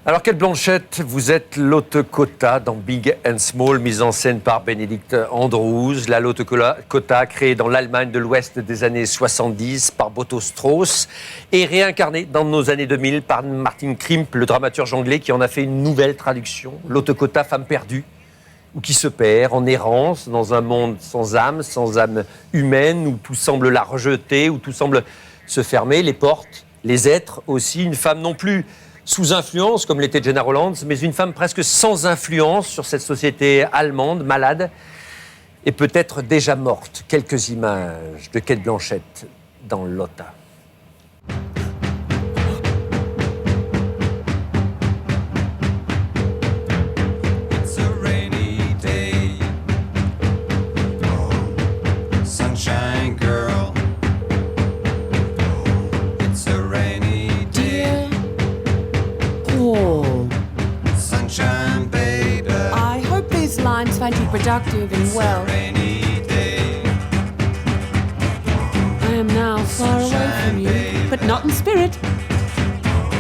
Alors, Cate Blanchett, vous êtes l'hôte Kota dans Big and Small, mise en scène par Benedict Andrews. La l'hôte Kota, créée dans l'Allemagne de l'Ouest des années 70 par Boto Strauss et réincarnée dans nos années 2000 par Martin Krimp, le dramaturge anglais qui en a fait une nouvelle traduction. L'hôte Kota, femme perdue, ou qui se perd en errance dans un monde sans âme humaine, où tout semble la rejeter, où tout semble se fermer, les portes, les êtres aussi. Une femme non plus sous influence, comme l'était Gena Rowlands, mais une femme presque sans influence sur cette société allemande, malade, et peut-être déjà morte. Quelques images de Cate Blanchett dans Lotta. Find you productive and well. I am now far away from you, but not in spirit.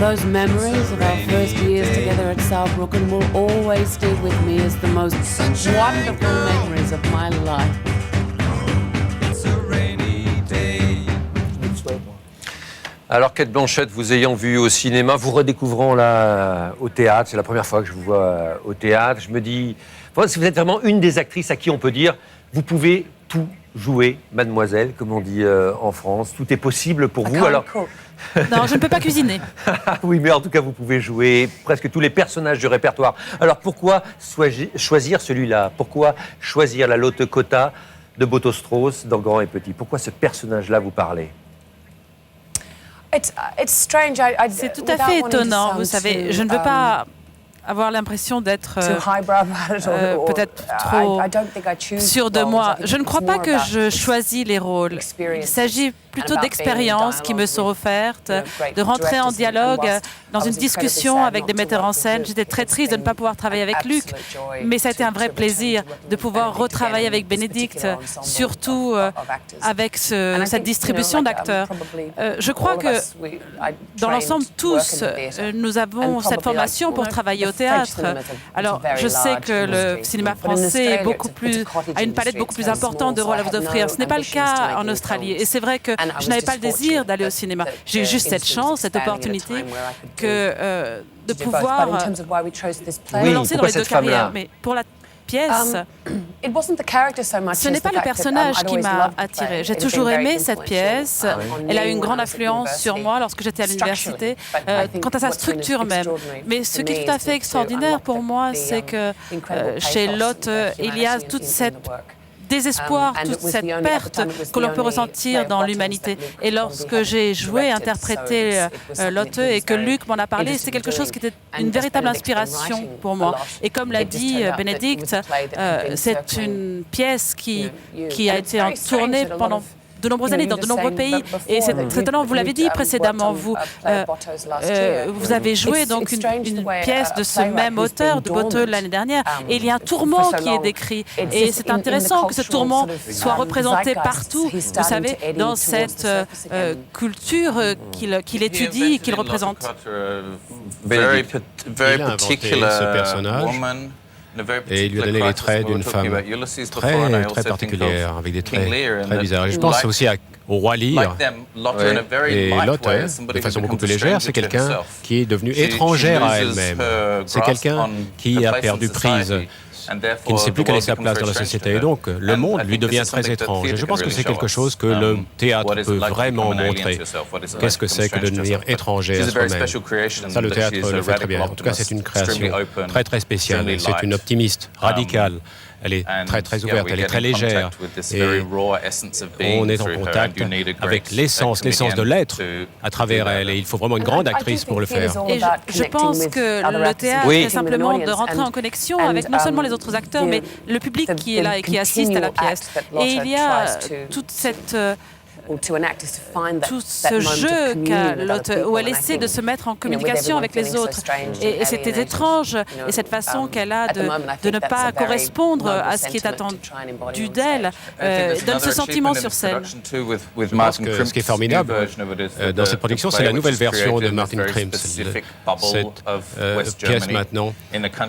Those memories of our first years together at Saarbrücken will always stay with me as the most wonderful memories of my life. Alors, Cate Blanchett, vous ayant vu au cinéma, vous redécouvrant là au théâtre, c'est la première fois que je vous vois au théâtre, je me dis, vous êtes vraiment une des actrices à qui on peut dire, vous pouvez tout jouer, mademoiselle, comme on dit en France, tout est possible pour vous. Alors, non, je ne peux pas cuisiner. Oui, mais en tout cas, vous pouvez jouer presque tous les personnages du répertoire. Alors, pourquoi choisir celui-là? Pourquoi choisir la l'hôte Kota de Boto Strauss dans Grand et Petit? Pourquoi ce personnage-là vous parlait? C'est tout à fait étonnant, vous savez. Je ne veux pas avoir l'impression d'être peut-être trop sûre de moi. Je ne crois pas que je choisis les rôles. Il s'agit plutôt d'expériences qui me sont offertes, de rentrer en dialogue, dans une discussion avec des metteurs en scène. J'étais très triste de ne pas pouvoir travailler avec Luc, mais ça a été un vrai plaisir de pouvoir retravailler avec Bénédicte, surtout avec cette distribution d'acteurs. Je crois que dans l'ensemble, tous, nous avons cette formation pour travailler au théâtre. Alors, je sais que le cinéma français a une palette beaucoup plus importante de rôles à vous offrir. Ce n'est pas le cas en Australie. Et c'est vrai que je n'avais pas le désir d'aller au cinéma. J'ai eu juste cette chance, cette opportunité de pouvoir me lancer dans les deux carrières. Mais pour la pièce, ce n'est pas le personnage qui m'a attirée. J'ai toujours aimé cette pièce. Elle a eu une grande influence sur moi lorsque j'étais à l'université, quant à sa structure même. Mais ce qui est tout à fait extraordinaire pour moi, c'est que chez Lotte, il y a toute cette désespoir, toute cette perte que l'on peut ressentir dans l'humanité. Et lorsque j'ai joué, interprété Lotte et que Luc m'en a parlé, c'est quelque chose qui était une véritable inspiration pour moi. Et comme l'a dit Bénédicte, c'est une pièce qui a été en tournée pendant de nombreuses années dans de nombreux pays. Et c'est étonnant, vous l'avez dit précédemment, vous avez joué donc une pièce de ce même auteur, de Boto, l'année dernière, et il y a un tourment qui est décrit. Et c'est intéressant que ce tourment soit représenté partout, vous savez, dans cette culture qu'il étudie, qu'il représente. Il a inventé ce personnage. Et il lui a donné les traits d'une femme très particulière, avec des traits très bizarres. Et je pense aussi au roi Lear. Et Lotte, de façon beaucoup plus légère, c'est quelqu'un qui est devenu étrangère à elle-même. C'est quelqu'un qui a perdu prise, qui ne sait plus quelle est sa place dans la société. Et donc, le monde lui devient très étrange. Et je pense que c'est quelque chose que le théâtre peut vraiment montrer. Qu'est-ce que c'est que de devenir étranger à soi-même? Ça, le théâtre le fait très bien. En tout cas, c'est une création très spéciale. C'est une optimiste, radicale. Elle est très ouverte, elle est très légère. Et on est en contact avec l'essence de l'être à travers elle. Et il faut vraiment une grande actrice pour le faire. Et je pense que le théâtre, c'est simplement de rentrer en connexion avec non seulement les autres acteurs, mais le public qui est là et qui assiste à la pièce. Et il y a toute cette tout ce jeu qu'a l'autre, où elle essaie de se mettre en communication avec les autres. Et c'était étrange, et cette façon qu'elle a de ne pas correspondre à ce qui est attendu d'elle donne ce sentiment sur scène. Je pense que ce qui est formidable dans cette production, c'est la nouvelle version de Martin Krims. Cette pièce maintenant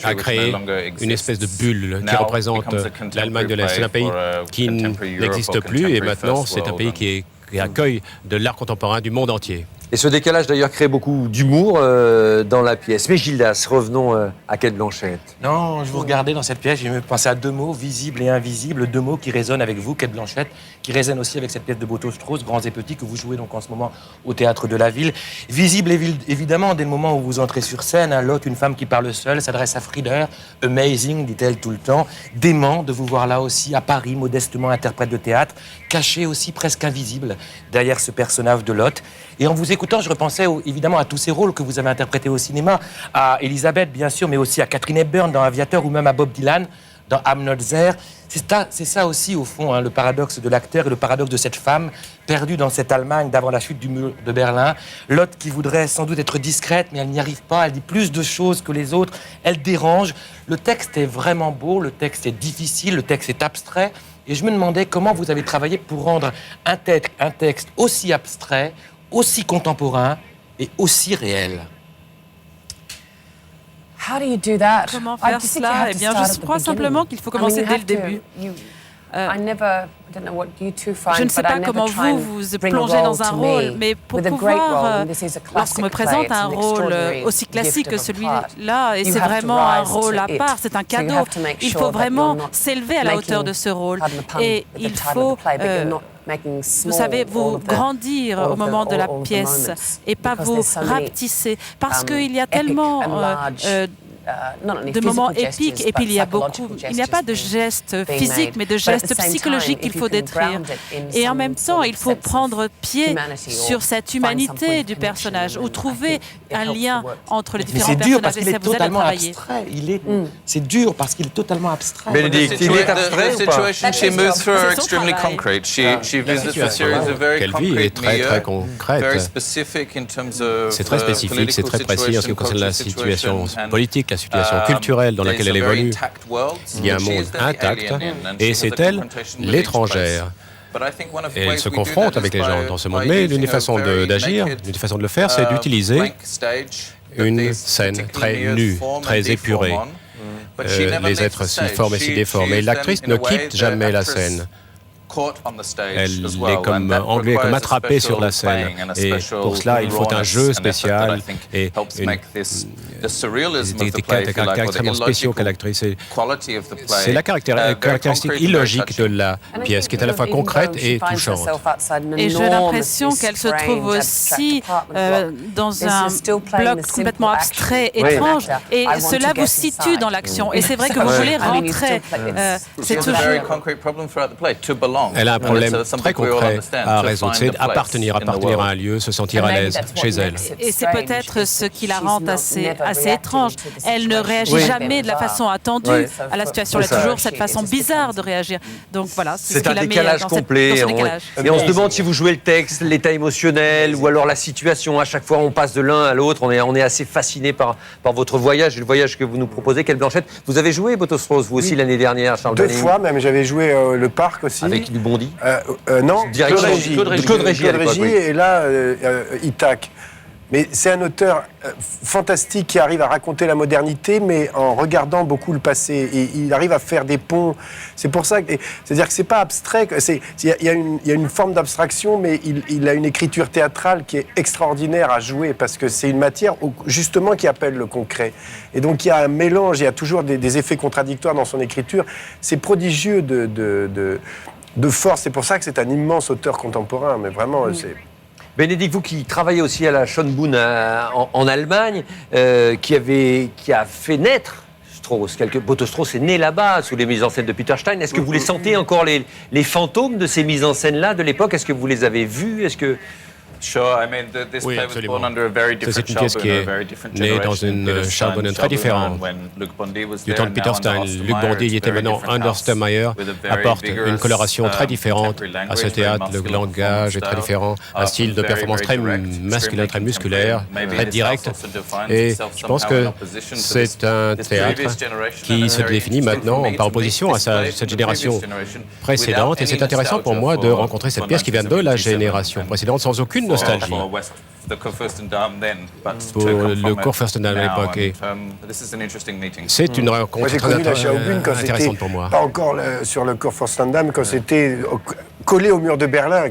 a créé une espèce de bulle qui représente l'Allemagne de l'Est. C'est un pays qui n'existe plus et maintenant c'est un pays qui accueille de l'art contemporain du monde entier. Et ce décalage d'ailleurs crée beaucoup d'humour dans la pièce. Mais Gildas, revenons à Cate Blanchett. Non, je vous regardais dans cette pièce, j'ai pensé à deux mots, visible et invisible, deux mots qui résonnent avec vous, Cate Blanchett, qui résonnent aussi avec cette pièce de Boto-Strauss, Grands et Petits, que vous jouez donc en ce moment au Théâtre de la Ville. Visible évidemment dès le moment où vous entrez sur scène, l'autre, une femme qui parle seule, s'adresse à Frieder, amazing, dit-elle tout le temps, dément de vous voir là aussi à Paris, modestement interprète de théâtre, caché aussi presque invisible derrière ce personnage de Lot. Et en vous écoutant, je repensais évidemment à tous ces rôles que vous avez interprétés au cinéma, à Elisabeth bien sûr, mais aussi à Katharine Hepburn dans Aviateur ou même à Bob Dylan dans I'm Not There. C'est ça aussi au fond, le paradoxe de l'acteur et le paradoxe de cette femme perdue dans cette Allemagne d'avant la chute du mur de Berlin. L'autre qui voudrait sans doute être discrète, mais elle n'y arrive pas, elle dit plus de choses que les autres, elle dérange. Le texte est vraiment beau, le texte est difficile, le texte est abstrait. Et je me demandais comment vous avez travaillé pour rendre un texte aussi abstrait, aussi contemporain et aussi réel. Comment faire cela? Eh bien, je crois simplement qu'il faut commencer dès le début. Je ne sais pas comment vous plongez dans un rôle, mais pour pouvoir, lorsqu'on me présente un rôle aussi classique que celui-là, et c'est vraiment un rôle à part, c'est un cadeau, il faut vraiment s'élever à la hauteur de ce rôle. Et il faut, vous savez, vous grandir au moment de la pièce et pas vous rapetisser, parce qu'il y a tellement de moments épiques, et puis il n'y a pas de gestes physiques, mais de gestes psychologiques qu'il faut détruire. Et en même temps, il faut prendre pied sur cette humanité du personnage, ou trouver un lien entre les différents personnages, et ça vous aide à travailler. C'est dur parce qu'il est totalement abstrait. Bénédicte, il est abstrait ou pas? Qu'elle vit est très très concrète. C'est très spécifique, c'est très précis en ce qui concerne la situation politique, la situation culturelle dans laquelle elle évolue. Il y a un monde intact et c'est elle, l'étrangère. Et elle se confronte avec les gens dans ce monde. Mais l'une des façons d'agir, l'une des façons de le faire, c'est d'utiliser une scène très nue, très épurée. Les êtres s'y forment et s'y déforment. Et l'actrice ne quitte jamais la scène. Elle est comme engluée, comme attrapée sur la scène. Et pour cela, il faut un jeu spécial et des caractères extrêmement spéciaux qu'a l'actrice. C'est la caractéristique illogique de la pièce, qui est à la fois concrète et touchante. Et j'ai l'impression qu'elle se trouve aussi dans un bloc complètement abstrait, étrange, et cela vous situe dans l'action. Et c'est vrai que vous voulez rentrer. C'est toujours... Elle a un problème très concret à résoudre, c'est appartenir à un lieu, se sentir à l'aise chez elle. Et c'est peut-être ce qui la rend assez étrange. Elle ne réagit jamais de la façon attendue à la situation. Elle a toujours cette façon bizarre de réagir. Donc voilà, c'est ce qui la met dans décalage complet. Et on se demande si vous jouez le texte, l'état émotionnel ou alors la situation. À chaque fois, on passe de l'un à l'autre. On est assez fasciné par votre voyage, le voyage que vous nous proposez. Cate Blanchett, vous avez joué Boto-Strauss, vous aussi, l'année dernière, Charles Deux fois même, j'avais joué Le Parc aussi. Avec du Bondy non, Claude Régis, et là, Ithac. Mais c'est un auteur fantastique qui arrive à raconter la modernité, mais en regardant beaucoup le passé. Et il arrive à faire des ponts. C'est pour ça que, c'est-à-dire que c'est pas abstrait. Il y a une forme d'abstraction, mais il a une écriture théâtrale qui est extraordinaire à jouer parce que c'est une matière justement qui appelle le concret. Et donc il y a un mélange, il y a toujours des effets contradictoires dans son écriture. C'est prodigieux de force. C'est pour ça que c'est un immense auteur contemporain. Mais vraiment, c'est... Bénédicte, vous qui travaillez aussi à la Schönbrunn en Allemagne, qui a fait naître Strauss. Boto-Strauss est né là-bas, sous les mises en scène de Peter Stein. Est-ce que vous les sentez encore, les fantômes de ces mises en scène-là de l'époque? Est-ce que vous les avez vus? Oui, absolument. Ça, c'est une pièce qui est née dans une Charbonne très différente. Du temps de Peter Stein, Luc Bondy y était maintenant. Anders Meyer apporte une coloration très différente à ce théâtre. Le langage est très différent. Un style de performance très masculin, très musculaire, très direct. Et je pense que c'est un théâtre qui se définit maintenant par opposition à cette génération précédente. Et c'est intéressant pour moi de rencontrer cette pièce qui vient de la génération précédente sans aucune nostalgie pour le Kurfürstendamm à l'époque. Et c'est une rencontre j'ai connu la Schaubühne quand intéressante pour moi. Pas encore sur le Kurfürstendamm, quand c'était collé au mur de Berlin,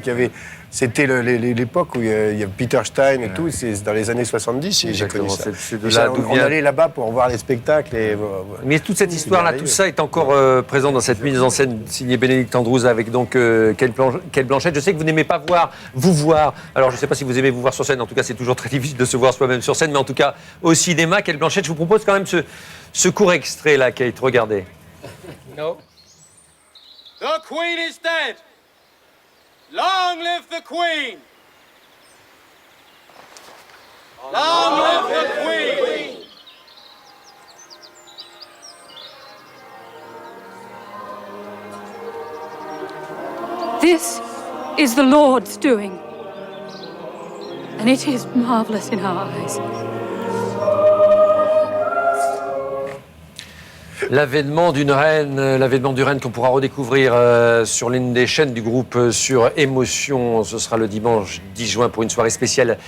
c'était l'époque où il y a Peter Stein et tout, c'est dans les années 70, et j'ai connu ça. On allait là-bas pour voir les spectacles. Mais toute cette histoire-là, tout ça est encore présent dans cette mise en scène signée Bénédicte Andrews avec donc Cate Blanchett. Je sais que vous n'aimez pas vous voir. Alors je ne sais pas si vous aimez vous voir sur scène, en tout cas c'est toujours très difficile de se voir soi-même sur scène, mais en tout cas au cinéma, Cate Blanchett, je vous propose quand même ce court extrait là, Kate, regardez. No. The Queen is dead. Long live the Queen! Long live the Queen! This is the Lord's doing, and it is marvelous in our eyes. L'avènement d'une reine qu'on pourra redécouvrir sur l'une des chaînes du groupe sur Émotion. Ce sera le dimanche 10 juin pour une soirée spéciale.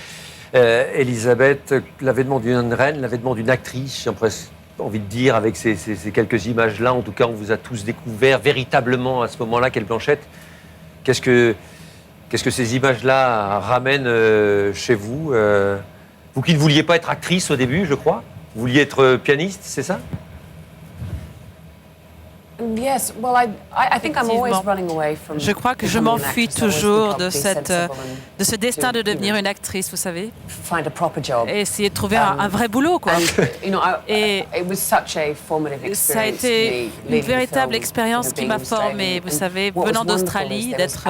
Elisabeth, l'avènement d'une reine, l'avènement d'une actrice, j'ai presque envie de dire, avec ces quelques images-là. En tout cas, on vous a tous découvert véritablement à ce moment-là, Cate Blanchett. Qu'est-ce que ces images-là ramènent chez vous Vous qui ne vouliez pas être actrice au début, je crois. Vous vouliez être pianiste, c'est ça? Je crois que je m'enfuis toujours de ce destin de devenir une actrice, vous savez, et essayer de trouver un vrai boulot, quoi. Et ça a été une véritable expérience qui m'a formée, vous savez, venant d'Australie, d'être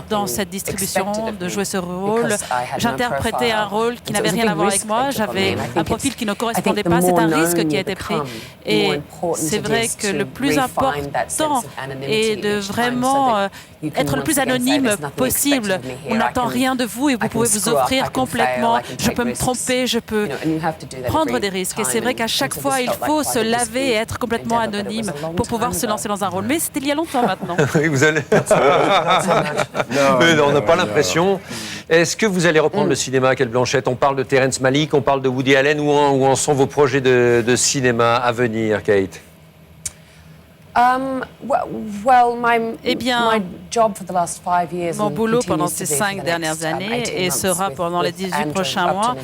dans cette distribution, de jouer ce rôle. J'interprétais un rôle qui n'avait rien à voir avec moi, j'avais un profil qui ne correspondait pas, c'est un risque qui a été pris. Et c'est vrai que le plus important est de vraiment être le plus anonyme possible. On n'attend rien de vous et vous pouvez vous offrir complètement. Je peux me tromper, je peux prendre des risques. Et c'est vrai qu'à chaque fois, il faut se laver et être complètement anonyme pour pouvoir se lancer dans un rôle. Mais c'était il y a longtemps maintenant. Oui, vous allez... on n'a pas l'impression. Est-ce que vous allez reprendre le cinéma, Cate Blanchett? On parle de Terrence Malick, on parle de Woody Allen. Où en sont vos projets de cinéma à venir, Kate? Eh bien, mon boulot pendant ces 5 dernières années et sera pendant les 18 prochains mois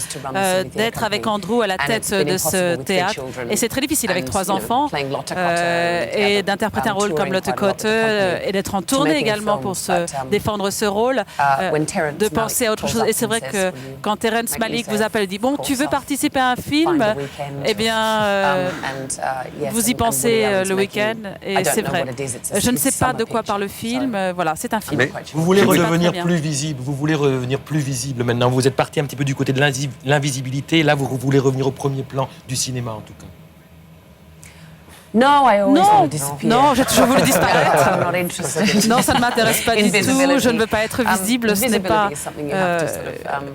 d'être avec Andrew à la tête de ce théâtre. Et c'est très difficile avec 3 enfants et d'interpréter un rôle comme Lotte Kotte et d'être en tournée également pour défendre ce rôle, de penser à autre chose. Et c'est vrai que quand Terrence Malick vous appelle et dit « Bon, tu veux participer à un film ?» Eh bien, vous y pensez le week-end. Et c'est vrai. Je ne sais pas de quoi parle le film. Voilà, c'est un film. Mais vous voulez redevenir plus visible. Vous voulez revenir plus visible maintenant. Vous êtes parti un petit peu du côté de l'invisibilité. Là, vous voulez revenir au premier plan du cinéma, en tout cas. Non, j'ai toujours voulu disparaître. Non, ça ne m'intéresse pas du tout. Je ne veux pas être visible. Ce n'est pas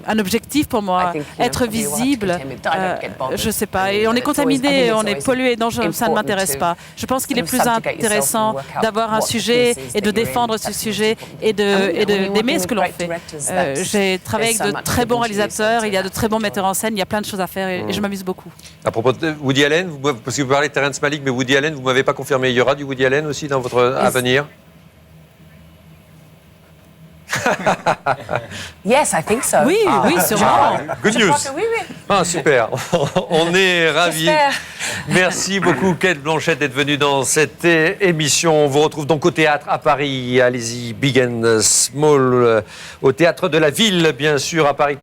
un objectif pour moi. Être visible, je ne sais pas. Et on est contaminé, on est pollué. Non, ça ne m'intéresse pas. Je pense qu'il est plus intéressant d'avoir un sujet et de défendre ce sujet et d'aimer ce que l'on fait. J'ai travaillé avec de très bons réalisateurs. Il y a de très bons metteurs en scène. Il y a plein de choses à faire et je m'amuse beaucoup. À propos de Woody Allen, parce que vous parlez de Terrence Malick, mais Woody Allen, vous ne m'avez pas confirmé. Il y aura du Woody Allen aussi dans votre avenir? Oui, oui, sûrement. Good news. Ah, super. On est ravis. Merci beaucoup, Cate Blanchett, d'être venue dans cette émission. On vous retrouve donc au théâtre à Paris. Allez-y, Big and Small, au théâtre de la Ville, bien sûr, à Paris.